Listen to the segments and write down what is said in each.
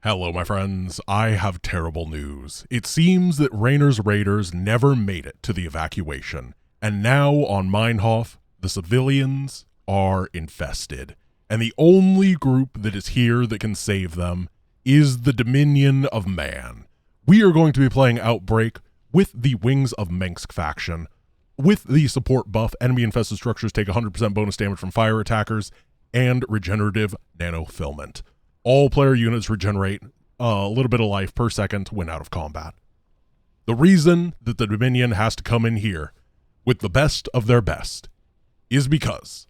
Hello, my friends. I have terrible news. It seems that Raynor's Raiders never made it to the evacuation, and now on Meinhof, the civilians are infested, and the only group that is here that can save them is the Dominion of Man. We are going to be playing Outbreak with the Wings of Mengsk faction. With the support buff, enemy-infested structures take 100% bonus damage from fire attackers and regenerative nanofilament. All player units regenerate a little bit of life per second when out of combat. The reason that the Dominion has to come in here with the best of their best is because,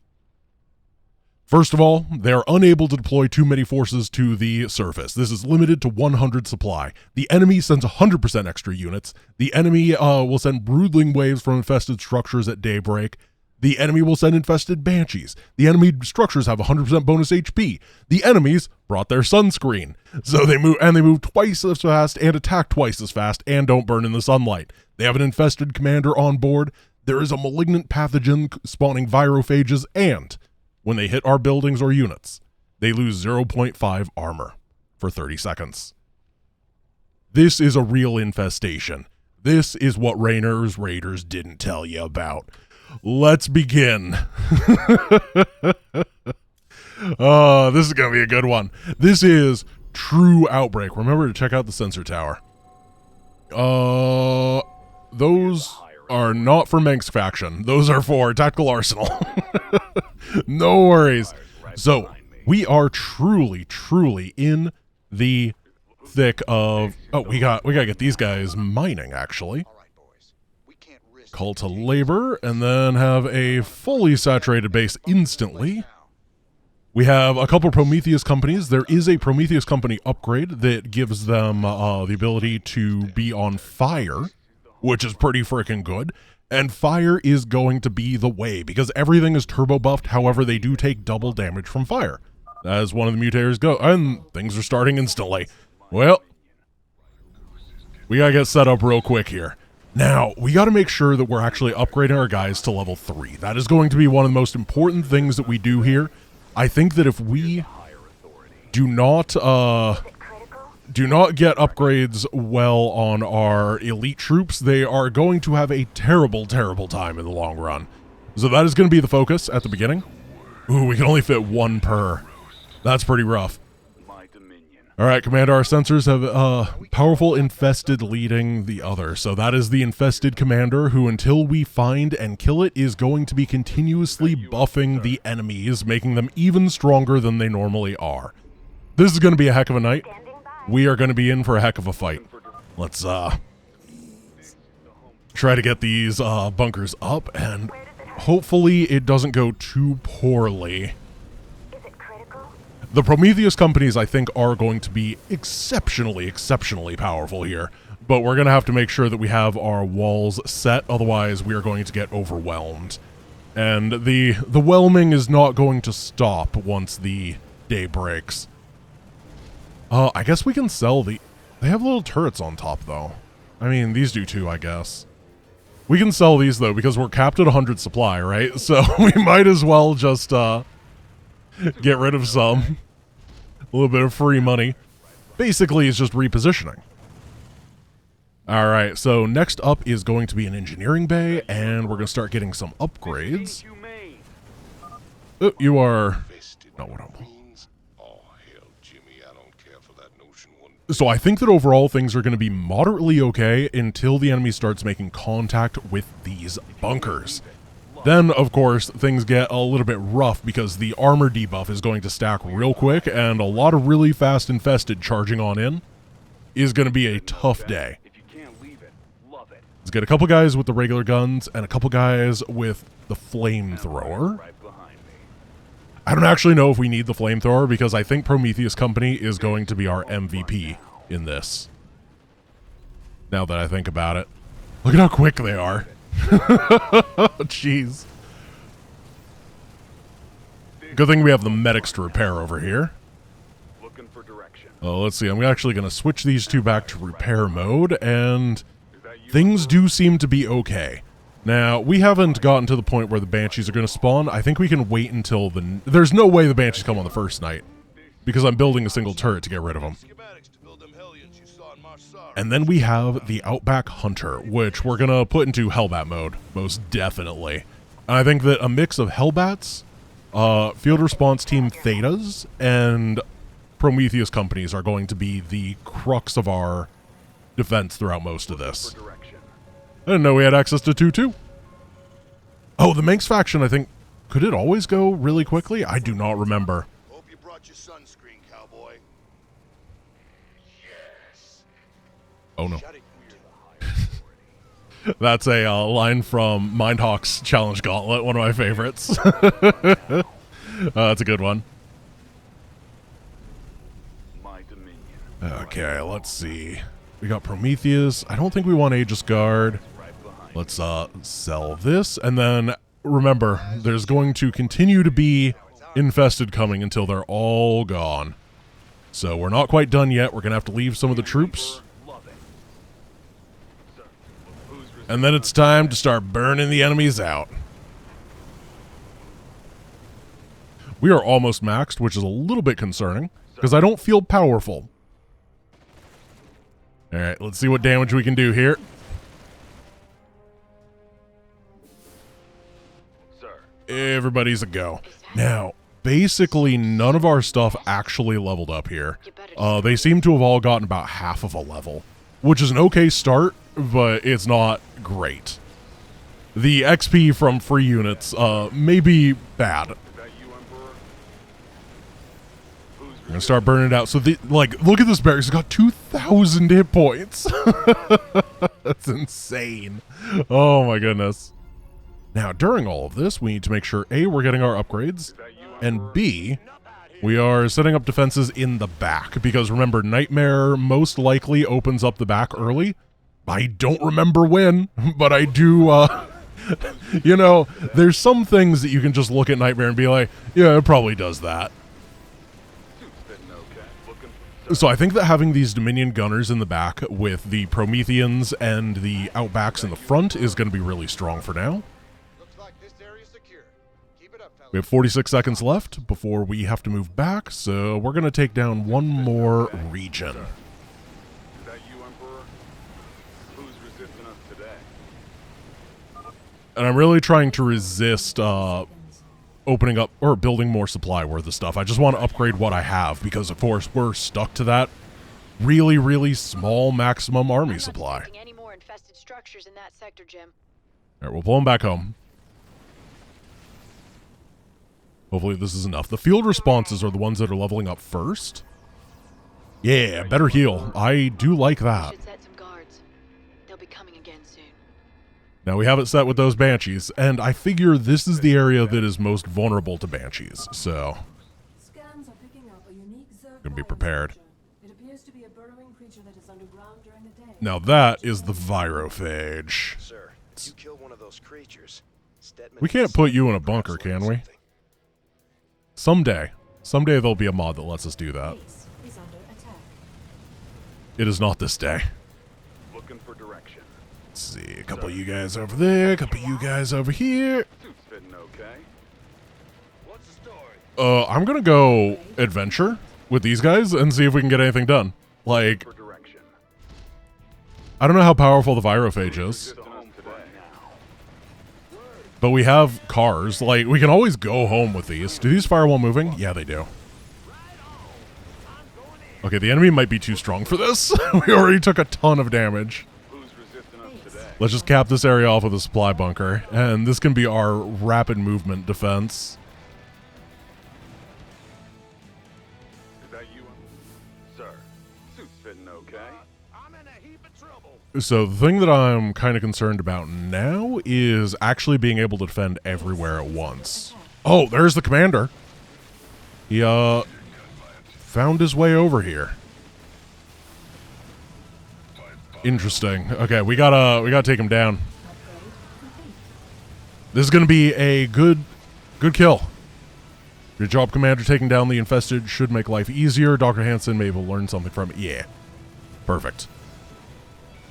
first of all, they are unable to deploy too many forces to the surface. This is limited to 100 supply. The enemy sends 100% extra units. The enemy will send broodling waves from infested structures at daybreak. The enemy will send infested banshees. The enemy structures have 100% bonus HP. The enemies brought their sunscreen. So they move twice as fast and attack twice as fast and don't burn in the sunlight. They have an infested commander on board. There is a malignant pathogen spawning virophages, and when they hit our buildings or units, they lose 0.5 armor for 30 seconds. This is a real infestation. This is what Raynor's Raiders didn't tell you about. Let's begin. This is going to be a good one. This is true Outbreak. Remember to check out the sensor tower. Those are not for Mengsk faction. Those are for Tactical Arsenal. No worries. So, we are truly in the thick of... Oh, we got to get these guys mining, actually. Call to labor, and then have a fully saturated base instantly. We have a couple of Prometheus companies. There is a Prometheus company upgrade that gives them the ability to be on fire, which is pretty freaking good. And fire is going to be the way, because everything is turbo buffed. However, they do take double damage from fire, as one of the mutators go. And things are starting instantly. Well, we gotta get set up real quick here. Now, we got to make sure that we're actually upgrading our guys to level 3. That is going to be one of the most important things that we do here. I think that if we do not get upgrades well on our elite troops, they are going to have a terrible time in the long run. So that is going to be the focus at the beginning. Ooh, we can only fit one per. That's pretty rough. Alright, Commander, our sensors have powerful infested leading the other. So that is the infested commander who, until we find and kill it, is going to be continuously buffing the enemies, making them even stronger than they normally are. This is going to be a heck of a night. We are going to be in for a heck of a fight. Let's try to get these bunkers up, and hopefully it doesn't go too poorly. The Prometheus companies, I think, are going to be exceptionally powerful here, but we're going to have to make sure that we have our walls set, otherwise we are going to get overwhelmed. And the whelming is not going to stop once the day breaks. I guess we can sell the... They have little turrets on top, though. I mean, these do too, I guess. We can sell these, though, because we're capped at 100 supply, right? So we might as well just get rid of some. A little bit of free money. Basically, it's just repositioning. Alright, so next up is going to be an engineering bay, and we're going to start getting some upgrades. Oh, you are... not what I'm... So I think that overall things are going to be moderately okay until the enemy starts making contact with these bunkers. Then, of course, things get a little bit rough because the armor debuff is going to stack real quick, and a lot of really fast infested charging on in is going to be a tough day. Let's get a couple guys with the regular guns and a couple guys with the flamethrower. I don't actually know if we need the flamethrower because I think Prometheus Company is going to be our MVP in this. Now that I think about it. Look at how quick they are. Jeez. Good thing we have the medics to repair over here. Oh, let's see. I'm actually going to switch these two back to repair mode, and things do seem to be okay. Now, we haven't gotten to the point where the Banshees are going to spawn. I think we can wait until the... There's no way the Banshees come on the first night, because I'm building a single turret to get rid of them. And then we have the Outback Hunter, which we're going to put into Hellbat mode, most definitely. And I think that a mix of Hellbats, Field Response Team Thetas, and Prometheus companies are going to be the crux of our defense throughout most of this. I didn't know we had access to 2-2. Oh, the Manx faction, I think, could it always go really quickly? I do not remember. Hope you brought your sunscreen, cowboy. Yes. Oh no. That's a line from Mindhawk's Challenge Gauntlet, one of my favorites. That's a good one. Okay, let's see. We got Prometheus. I don't think we want Aegis Guard. Let's sell this. And then, remember, there's going to continue to be Infested coming until they're all gone. So we're not quite done yet. We're going to have to leave some of the troops. And then it's time to start burning the enemies out. We are almost maxed, which is a little bit concerning, because I don't feel powerful. Alright, let's see what damage we can do here. Everybody's a go. Now, basically none of our stuff actually leveled up here. They seem to have all gotten about half of a level, which is an okay start, but it's not great. The XP from free units may be bad. I'm gonna start burning it out. So, look at this barracks. It's got 2,000 hit points. That's insane. Oh my goodness. Now, during all of this, we need to make sure, A, we're getting our upgrades, and B, we are setting up defenses in the back, because remember, Nightmare most likely opens up the back early. I don't remember when, but I do, you know, there's some things that you can just look at Nightmare and be like, yeah, it probably does that. So I think that having these Dominion gunners in the back with the Prometheans and the Outbacks in the front is going to be really strong for now. We have 46 seconds left before we have to move back, so we're going to take down one more region. And I'm really trying to resist opening up or building more supply worth of stuff. I just want to upgrade what I have because, of course, we're stuck to that really, really small maximum army supply. Any more infested structures in that sector, Jim. All right, we'll pull them back home. Hopefully this is enough. The field responses are the ones that are leveling up first. Yeah, better heal. I do like that. Should set some guards. They'll be coming again soon. Now we have it set with those banshees, and I figure this is the area that is most vulnerable to banshees, so gonna be prepared. Now that is the virophage. Sir, you kill one of those creatures. We can't put you in a bunker, can we? Someday there'll be a mod that lets us do that. It is not this day. Looking for direction. Let's see, a couple of you guys over there, a couple of you guys over here. Suit's fitting okay. What's the story? I'm gonna go adventure with these guys and see if we can get anything done. Like, For direction. I don't know how powerful the virophage is, but we have cars. Like, we can always go home with these. Do these fire while moving? Yeah, they do. Okay, the enemy might be too strong for this. We already took a ton of damage. Who's resisting us today? Let's just cap this area off with a supply bunker, and this can be our rapid movement defense. Is that you? Sir, suit's fitting okay. I'm in a heap of trouble. So the thing that I'm kind of concerned about now is actually being able to defend everywhere at once. Oh, there's the commander. He, found his way over here. Interesting. Okay, we gotta take him down. This is gonna be a good kill. Good job, Commander. Taking down the infested should make life easier. Dr. Hansen may have learned something from it. Yeah. Perfect.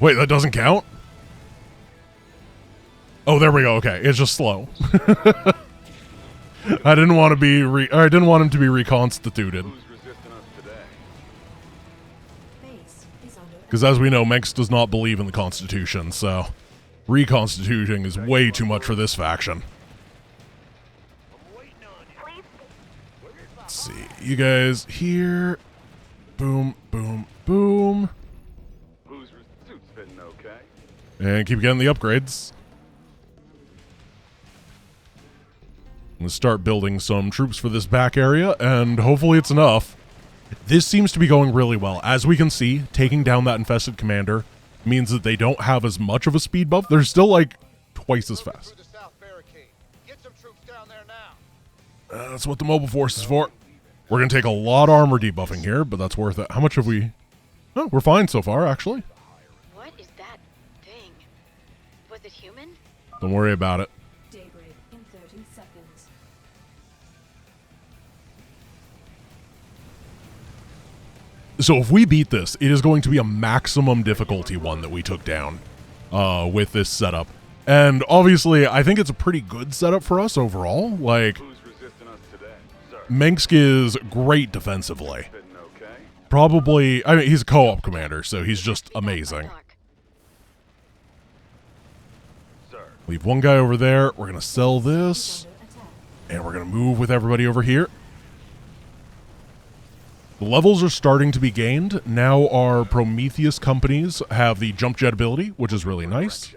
Wait, that doesn't count? Oh, there we go. Okay, it's just slow. I didn't want to be I didn't want him to be reconstituted. Who's resisting us today? Because as we know, Menks does not believe in the Constitution, so reconstituting is way too much for this faction. Let's see. You guys here. Boom, boom, boom. Whose suit's fitting okay? And keep getting the upgrades. I'm going to start building some troops for this back area, and hopefully it's enough. This seems to be going really well. As we can see, taking down that infested commander means that they don't have as much of a speed buff. They're still like twice as fast. That's what the mobile force is for. We're going to take a lot of armor debuffing here, but that's worth it. How much have we... Oh, we're fine so far, actually. What is that thing? Was it human? Don't worry about it. Daybreak in 30 seconds. So if we beat this, it is going to be a maximum difficulty one that we took down with this setup. And obviously, I think it's a pretty good setup for us overall. Like, Who's resisting us today? Sir. Mensk is great defensively. Fitting okay? Probably, I mean, he's a co-op commander, so he's just amazing. Sir. Leave one guy over there. We're going to sell this. And we're going to move with everybody over here. The levels are starting to be gained. Now our Prometheus companies have the jump jet ability, which is really nice.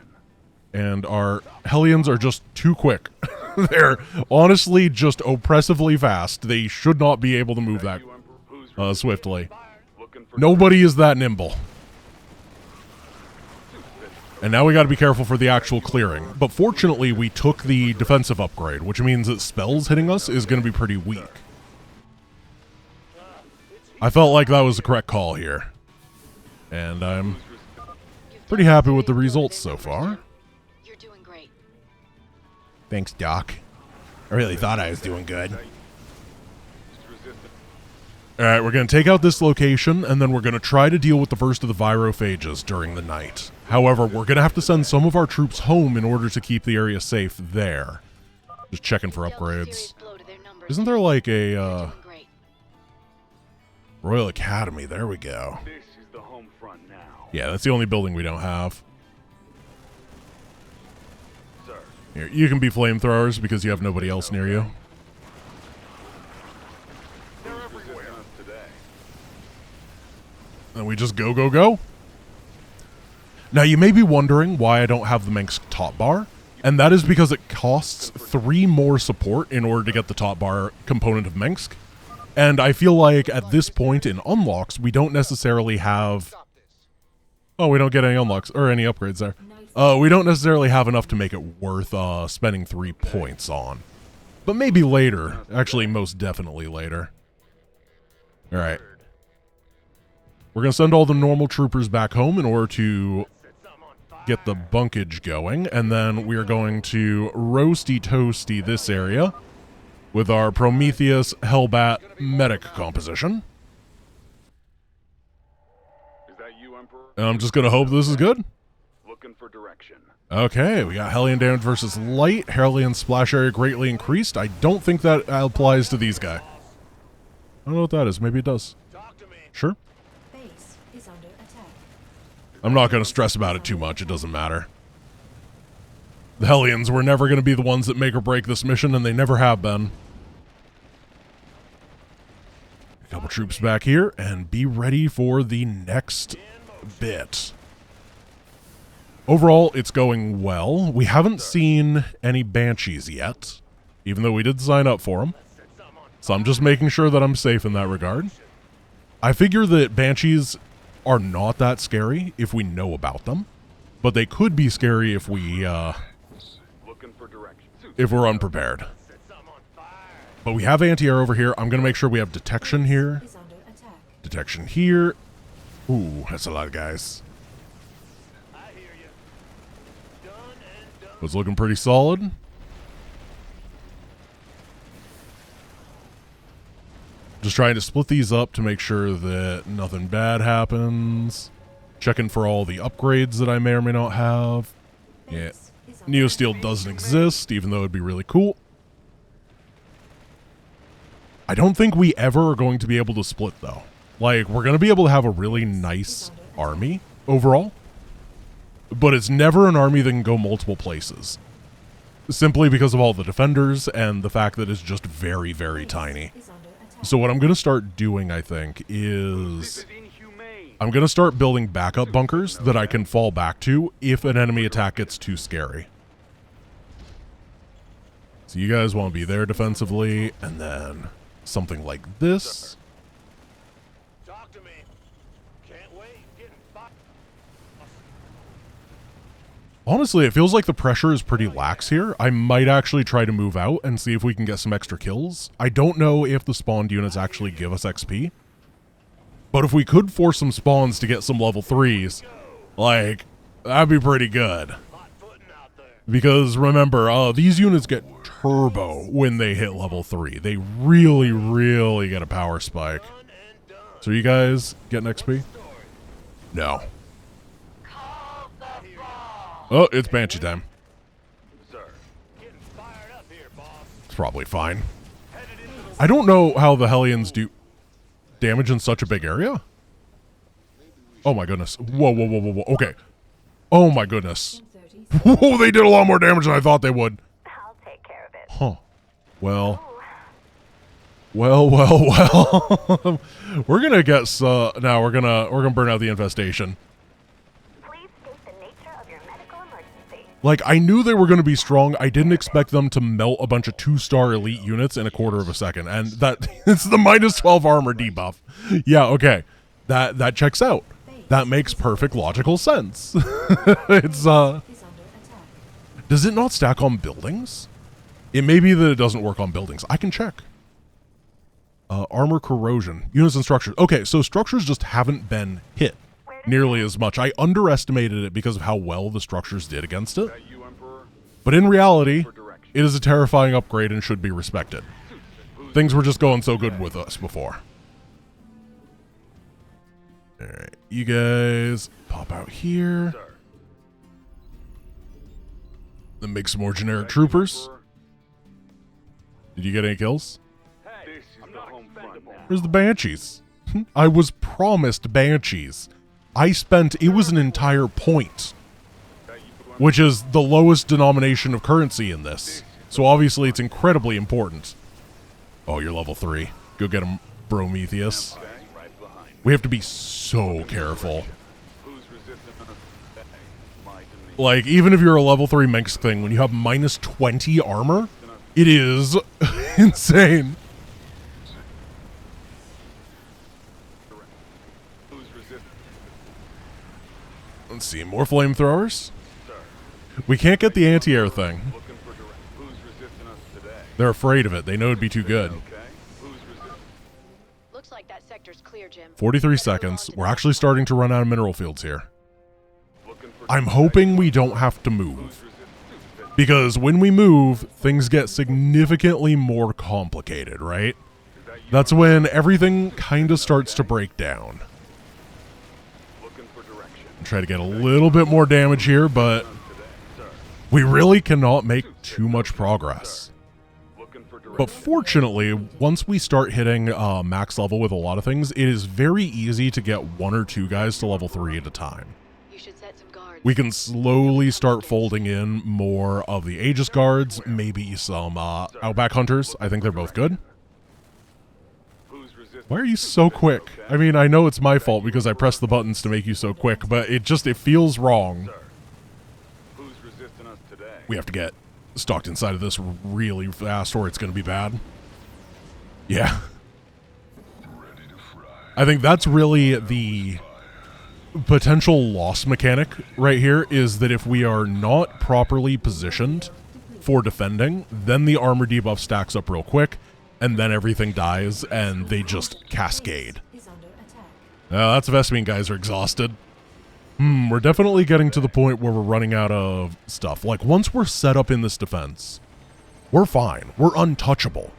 And our Hellions are just too quick. They're honestly just oppressively fast. They should not be able to move that swiftly. Nobody is that nimble. And now we got to be careful for the actual clearing. But fortunately, we took the defensive upgrade, which means that spells hitting us is going to be pretty weak. I felt like that was the correct call here. And I'm pretty happy with the results so far. You're doing great. Thanks, Doc. I really thought I was doing good. Alright, we're going to take out this location, and then we're going to try to deal with the first of the virophages during the night. However, we're going to have to send some of our troops home in order to keep the area safe there. Just checking for upgrades. Isn't there like a, Royal Academy? There we go. This is the home front now. Yeah, that's the only building we don't have. Sir. Here, you can be flamethrowers because you have nobody else near you. They're everywhere. Today. And we just go, go, go. Now, you may be wondering why I don't have the Mensk top bar, and that is because it costs 3 more support in order to get the top bar component of Mensk. And I feel like at this point in unlocks, we don't necessarily have... Oh, we don't get any unlocks, or any upgrades there. We don't necessarily have enough to make it worth spending 3 points on. But maybe later. Actually, most definitely later. Alright. We're going to send all the normal troopers back home in order to get the bunkage going. And then we are going to roasty toasty this area with our Prometheus Hellbat medic composition. Is that you, Emperor? And I'm just going to hope this is good. Looking for direction. Okay, we got Hellion damage versus light. Hellion splash area greatly increased. I don't think that applies to these guys. I don't know what that is. Maybe it does. Sure. Base is under attack. I'm not going to stress about it too much. It doesn't matter. The Hellions were never going to be the ones that make or break this mission, and they never have been. A couple troops back here, and be ready for the next bit. Overall, it's going well. We haven't seen any banshees yet, even though we did sign up for them. So I'm just making sure that I'm safe in that regard. I figure that banshees are not that scary if we know about them, but they could be scary if we Looking for direction. if we're unprepared. But we have anti-air over here. I'm going to make sure we have detection here. Is under attack. Detection here. Ooh, that's a lot of guys. Was looking pretty solid. Just trying to split these up to make sure that nothing bad happens. Checking for all the upgrades that I may or may not have. Yeah. Neosteel doesn't exist, even though it'd be really cool. I don't think we ever are going to be able to split, though. Like, we're going to be able to have a really nice army overall, but it's never an army that can go multiple places, simply because of all the defenders and the fact that it's just very, very tiny. Is under attack. So what I'm going to start doing, I think, This is is inhumane. I'm going to start building backup bunkers that I can fall back to if an enemy attack gets too scary. So you guys want to be there defensively, and then something like this. Talk to me. Can't wait. Getting fired. Honestly, it feels like the pressure is pretty lax here. I might actually try to move out and see if we can get some extra kills. I don't know if the spawned units actually give us XP, but if we could force some spawns to get some level 3s, like, that'd be pretty good. Hot footing out there. Because remember, these units get turbo when they hit level 3. They really, really get a power spike. Done and done. So you guys getting XP? Story. No. Oh, it's Banshee time. Sir. Getting fired up here, boss. It's probably fine. Headed into the I don't know how the Hellions do damage in such a big area. Oh my goodness. Whoa, whoa, whoa, whoa, whoa. Okay. Oh my goodness. In 30 seconds. Whoa, they did a lot more damage than I thought they would. I'll take care of it. Huh. Well. Well. We're gonna get now we're gonna burn out the infestation. Please state the nature of your medical emergency. Like, I knew they were gonna be strong. I didn't expect them to melt a bunch of 2-star elite units in a quarter of a second. And that it's the minus 12 armor debuff. Yeah, okay. That checks out. That makes perfect logical sense. It's Is under attack. does it not stack on buildings? It may be that it doesn't work on buildings. I can check. Armor corrosion. Units and structures. Okay, so structures just haven't been hit nearly as much. I underestimated it because of how well the structures did against it. Is that you, Emperor? But in reality, For direction. it is a terrifying upgrade and should be respected. Things were just going so good with us before. Alright, you guys pop out here. Sir. Then make some more generic Is that you, troopers. Emperor? Did you get any kills? Hey, this is the home front now. Where's the Banshees? I was promised Banshees. It was an entire point, Is that you, Emperor? which is the lowest denomination of currency in this. So obviously it's incredibly important. Oh, you're level 3. Go get him, Prometheus. Okay, right behind. We have to be so careful. Who's resistant enough to stay? My to me. Like, even if you're a level 3 Minx thing, when you have minus 20 armor, it is insane. Who's resistant? Let's see, more flamethrowers. Sir. We can't get the anti-air thing. Looking for direct. Who's resisting us today? They're afraid of it. They know it'd be too good. Okay. Who's resistant? Looks like that sector's clear, Jim. 43 Better move on seconds. to the We're next actually one. starting to run out of mineral fields here. Looking for I'm direct. hoping we don't have to move. Who's resistant? Because when we move, things get significantly more complicated, right? Is that you, That's Emperor? when everything kind of starts to break down. Looking for direction. Try to get a little bit more damage here, but Today, sir. we really cannot make too much progress. Looking for direction. But fortunately, once we start hitting max level with a lot of things, it is very easy to get 1 or 2 guys to level 3 at a time. You should set some guards. We can slowly start folding in more of the Aegis guards, maybe some Outback Hunters. I think they're both good. Who's resistant? Why are you so quick? I mean, I know it's my fault because I pressed the buttons to make you so quick, but it feels wrong. Sir. Who's resisting us today? We have to get stalked inside of this really fast or it's going to be bad. Yeah. I think that's really the potential loss mechanic right here, is that if we are not properly positioned for defending, then the armor debuff stacks up real quick, and then everything dies, and they just cascade. Is under attack. That's Vespine guys are exhausted. We're definitely getting to the point where we're running out of stuff. Like, once we're set up in this defense, we're fine. We're untouchable.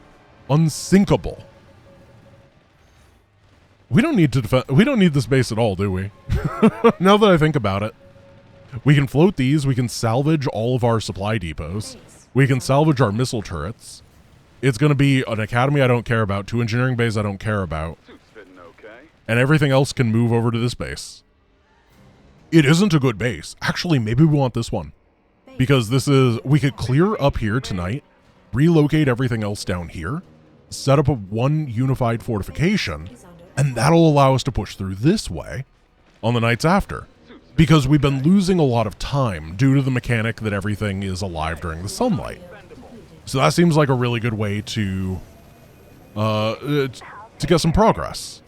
Unsinkable. We don't need to defend. We don't need this base at all, do we? Now that I think about it. We can float these. We can salvage all of our supply depots. We can salvage our missile turrets. It's going to be an academy I don't care about. 2 engineering bays I don't care about. Suit's fitting okay. and everything else can move over to this base. It isn't a good base. Actually, maybe we want this one. Because this is, we could clear up here tonight, relocate everything else down here, set up a one unified fortification, and that'll allow us to push through this way on the nights after. Because we've been losing a lot of time due to the mechanic that everything is alive during the sunlight. So that seems like a really good way to get some progress.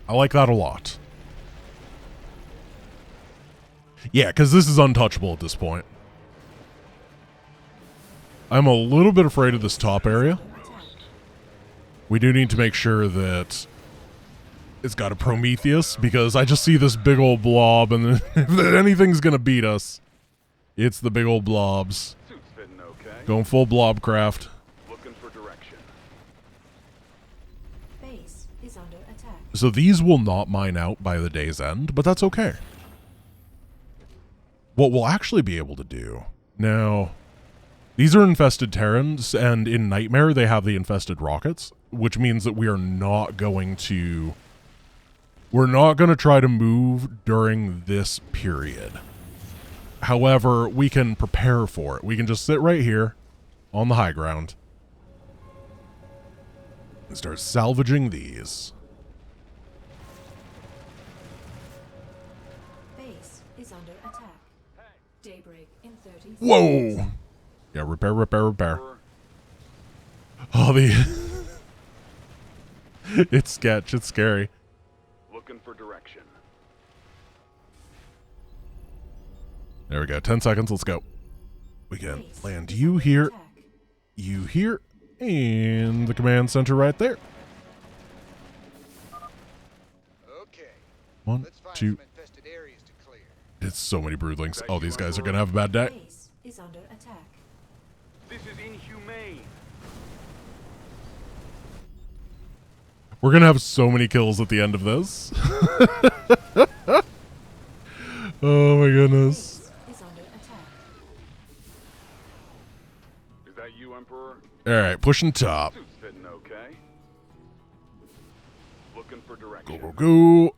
I like that a lot. Yeah, because this is untouchable at this point. I'm a little bit afraid of this top area. We do need to make sure that it's got a Prometheus, because I just see this big old blob, and if anything's going to beat us, it's the big old blobs. Suits fitting okay. Going full blobcraft. Looking for direction. Base is under attack. So these will not mine out by the day's end, but that's okay. What we'll actually be able to do now, these are infested Terrans, and in Nightmare they have the infested rockets, which means that we are not going to, we're not going to try to move during this period. However, we can prepare for it. We can just sit right here on the high ground and start salvaging these. Base is under attack. Daybreak in 30 seconds. Whoa! Yeah, repair, repair, repair. Oh, the... It's sketch. It's scary. Looking for direction. There we go. 10 seconds. Let's go. We can Base land is you under here, attack. you here, and the command center right there. Okay, One, let's find two. some infested areas to clear. It's so many broodlings. Oh, these guys are going to have a bad day. Base is under attack. This is inhumane. We're going to have so many kills at the end of this. Oh my goodness. Base is under attack. Is that you, Emperor? All right, pushing top. Suits fitting okay. Looking for Go, direction. go, go.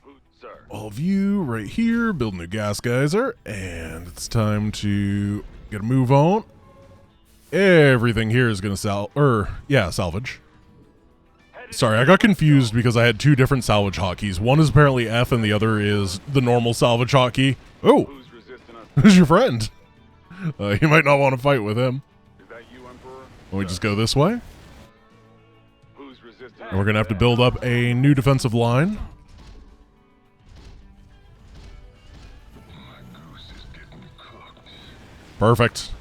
Who, sir? All of you right here, build a new gas geyser, and it's time to get a move on. Everything here is gonna salvage. Sorry, I got confused because I had two different salvage hotkeys. One is apparently F, and the other is the normal salvage hotkey. Oh, Who's resisting us? who's your friend? You might not want to fight with him. Is that you, Emperor? Can we just go this way? Who's resisting And we're gonna have to build up a new defensive line. Perfect.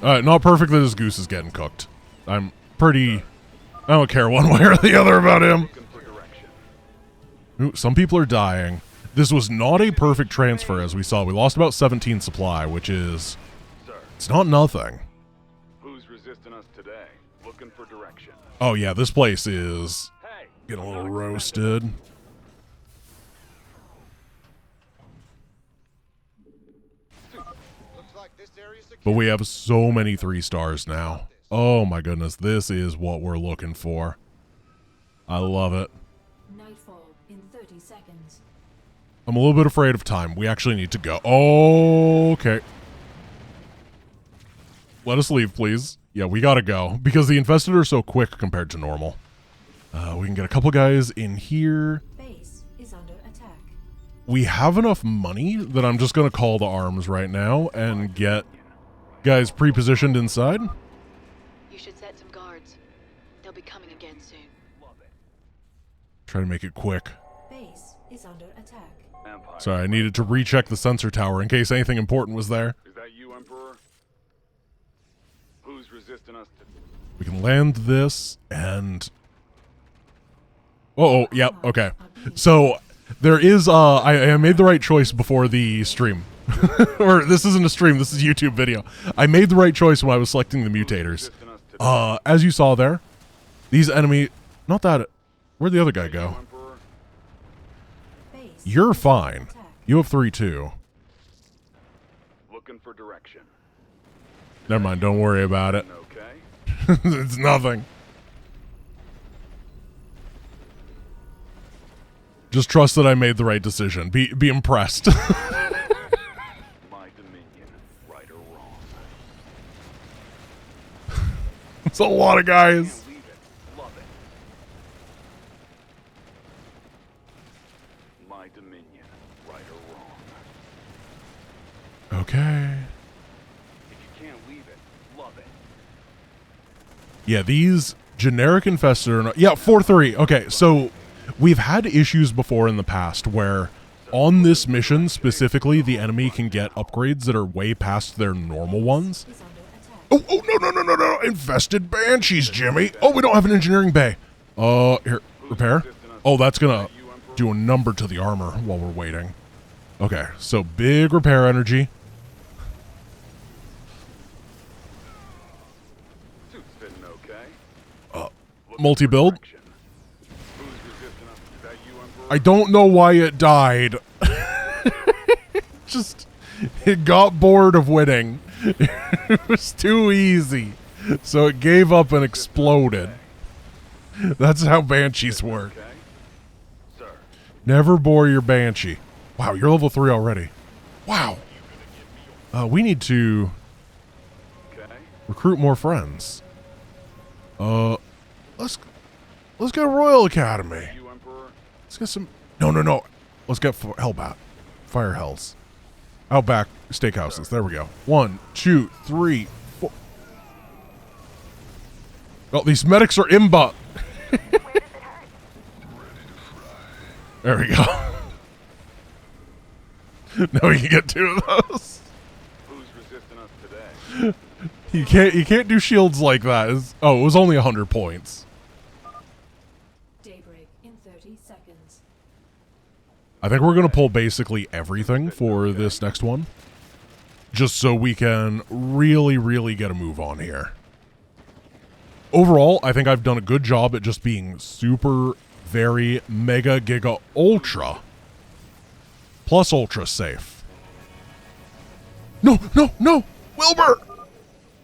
Not perfect that his goose is getting cooked. I'm pretty... I don't care one way or the other about him. Looking for direction. Ooh, some people are dying. This was not a perfect transfer, as we saw. We lost about 17 supply, which is... Sir, It's not nothing. who's resisting us today? Looking for direction. Oh yeah, this place is Hey! getting a little roasted. Looks like this area's secure. But we have so many 3 stars now. Oh my goodness, this is what we're looking for. I love it. Nightfall in 30 seconds. I'm a little bit afraid of time. We actually need to go. Oh, okay. Let us leave, please. Yeah, we gotta go. Because the infested are so quick compared to normal. We can get a couple guys in here. Base is under attack. We have enough money that I'm just gonna call the arms right now and get guys pre-positioned inside. You should set some guards. They'll be coming again soon. Try to make it quick. Base is under attack. Empire. Sorry, I needed to recheck the sensor tower in case anything important was there. Is that you, Emperor? Who's resisting us today? We can land this and... Oh, yep, okay. So, there is, I made the right choice before the stream. Or, this isn't a stream, this is a YouTube video. I made the right choice when I was selecting the mutators. Resisting us today? As you saw there, these enemy... Not that... Where'd the other guy You, go? Emperor? Base You're is fine. under attack. You have 3 too. Looking for direction. Never mind, don't worry about it. Okay. It's nothing. Just trust that I made the right decision. Be impressed. My dominion, right or wrong. It's a lot of guys. Can't leave it. Love it. My dominion, right or wrong. Okay. If you can't leave it, love it. Yeah, these generic infested are not. Yeah, 4-3. Okay, so we've had issues before in the past where on this mission specifically, the enemy can get upgrades that are way past their normal ones. Is under attack. Oh, no. Infested banshees, Jimmy. Oh, we don't have an engineering bay. Here, repair. Oh, that's gonna do a number to the armor while we're waiting. Okay, so big repair energy. Suit's fitting okay. Multi-build. Who's resisting us? Is that you, Emperor? I don't know why it died. Just, it got bored of winning. It was too easy. So it gave up and exploded. That's how banshees work. Okay. Sir. Never bore your banshee. Wow, you're level 3 already. Wow. We need to Okay. recruit more friends. Let's get a Royal Academy. You, Emperor? Let's get some. No. Let's get Hellbat. Fire Hells. Outback Steakhouses. There we go. 1, 2, 3, 4. Oh, these medics are imba. There we go. Now we can get 2 of those. Who's resisting us today? You can't do shields like that. It was only 100 points. Daybreak in 30 seconds. I think we're gonna pull basically everything for this next one. Just so we can really get a move on here. Overall, I think I've done a good job at just being super, very, mega, giga, ultra. Plus ultra safe. No! Wilbur!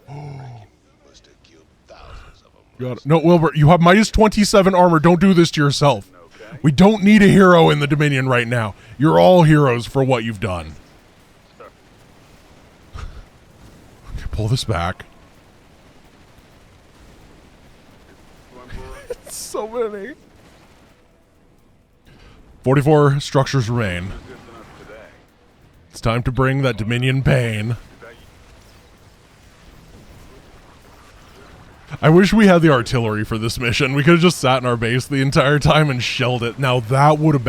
Must have killed thousands of them. God, no, Wilbur, you have minus 27 armor. Don't do this to yourself. Okay. We don't need a hero in the Dominion right now. You're all heroes for what you've done. Okay, pull this back. You, Emperor? So many. 44 structures remain. Resisting us today. It's time to bring that Dominion pain. Is that you? I wish we had the artillery for this mission. We could have just sat in our base the entire time and shelled it. Now that would have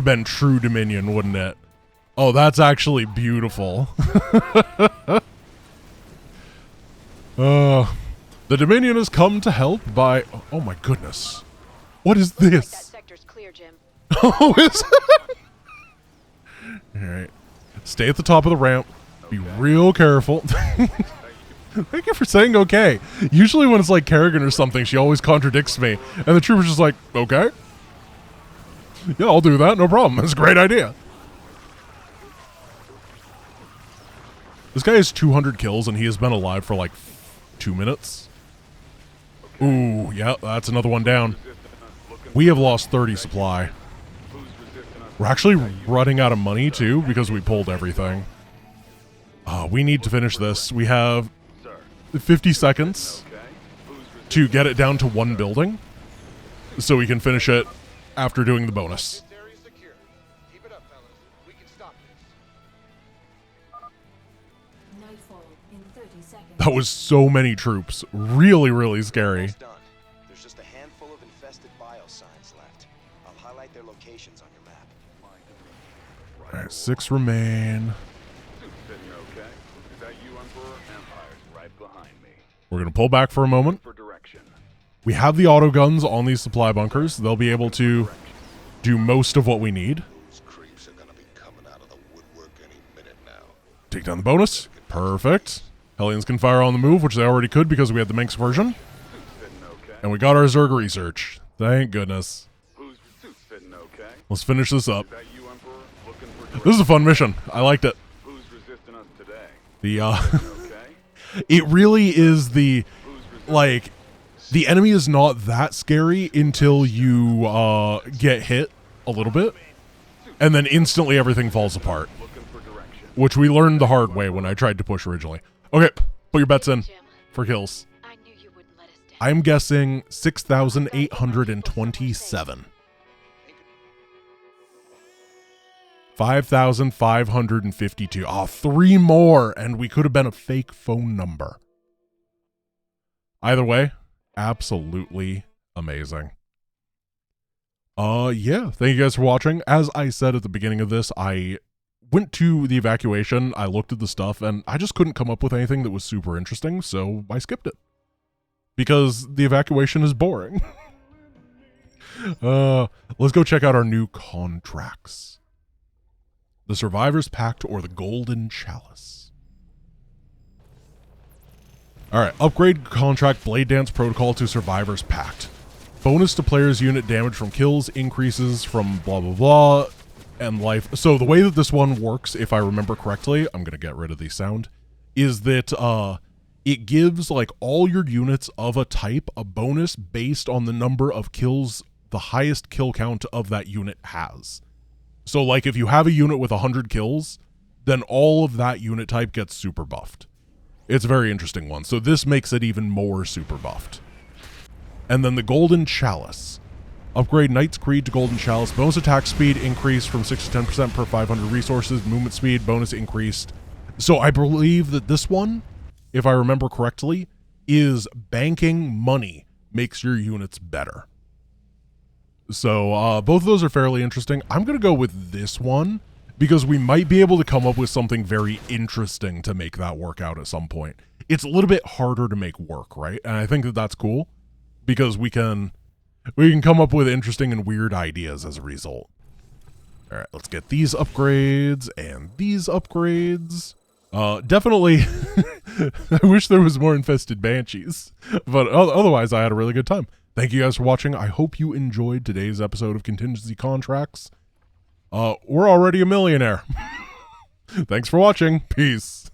been true Dominion, wouldn't it? Oh, that's actually beautiful. The Dominion has come to help by... Oh my goodness. What is That this? sector's clear, Jim. Oh, is it? Alright. Stay at the top of the ramp. Be real careful. Thank you for saying okay. Usually when it's like Kerrigan or something, she always contradicts me. And the trooper's just like, okay. Yeah, I'll do that. No problem. That's a great idea. This guy has 200 kills and he has been alive for like 2 minutes. Ooh, yeah, that's another one down. We have lost 30 supply. We're actually running out of money too because we pulled everything. We need to finish this. We have 50 seconds to get it down to 1 building so we can finish it after doing the bonus. This area's secure. Keep it up, fellas. We can stop this. Nightfall in 30 seconds. That was so many troops. Really scary. Almost done. There's just a handful of infested biosigns left. I'll highlight their locations on your map. Alright, 6 remain. Suit's fitting okay. Is that you, Emperor? Empire's right behind me. We're going to pull back for a moment. For direction. We have the auto guns on these supply bunkers. They'll be able to do most of what we need. Those creeps are gonna be coming out of the woodwork any minute now. Take down the bonus. Perfect. Hellions can fire on the move, which they already could because we had the Minx version. Suit's fitting okay. And we got our Zerg research. Thank goodness. Who's suit's fitting okay? Let's finish this up. Is that you, Emperor? Looking for direction. This is a fun mission. I liked it. Who's resisting us today? The Okay. it really is the Who's resisting? like The enemy is not that scary until you get hit a little bit, and then instantly everything falls apart, Looking for direction. which we learned the hard way when I tried to push originally. Okay, put your bets in Jim, for kills. I knew you wouldn't let us down. I'm guessing 6,827. 5,552. Oh, 3 more, and we could have been a fake phone number. Either way, absolutely amazing. Yeah, thank you guys for watching. As I said at the beginning of this, I went to the evacuation, I looked at the stuff, and I just couldn't come up with anything that was super interesting, so I skipped it. Because the evacuation is boring. Let's go check out our new contracts. The Survivor's Pact or the Golden Chalice. Alright, upgrade contract Blade Dance Protocol to Survivor's Pact. Bonus to player's unit damage from kills increases from blah blah blah and life. So the way that this one works, if I remember correctly, I'm gonna get rid of the sound, is that it gives like all your units of a type a bonus based on the number of kills the highest kill count of that unit has. So like if you have a unit with 100 kills, then all of that unit type gets super buffed. It's a very interesting one. So this makes it even more super buffed. And then the Golden Chalice. Upgrade Knight's Creed to Golden Chalice. Bonus attack speed increased from 6 to 10% per 500 resources. Movement speed bonus increased. So I believe that this one, if I remember correctly, is banking money makes your units better. So both of those are fairly interesting. I'm going to go with this one because we might be able to come up with something very interesting to make that work out at some point. It's a little bit harder to make work, right? And I think that that's cool because we can come up with interesting and weird ideas as a result. All right, let's get these upgrades and these upgrades. Definitely, I wish there was more infested banshees, but otherwise I had a really good time. Thank you guys for watching. I hope you enjoyed today's episode of Contingency Contracts. We're already a millionaire. Thanks for watching. Peace.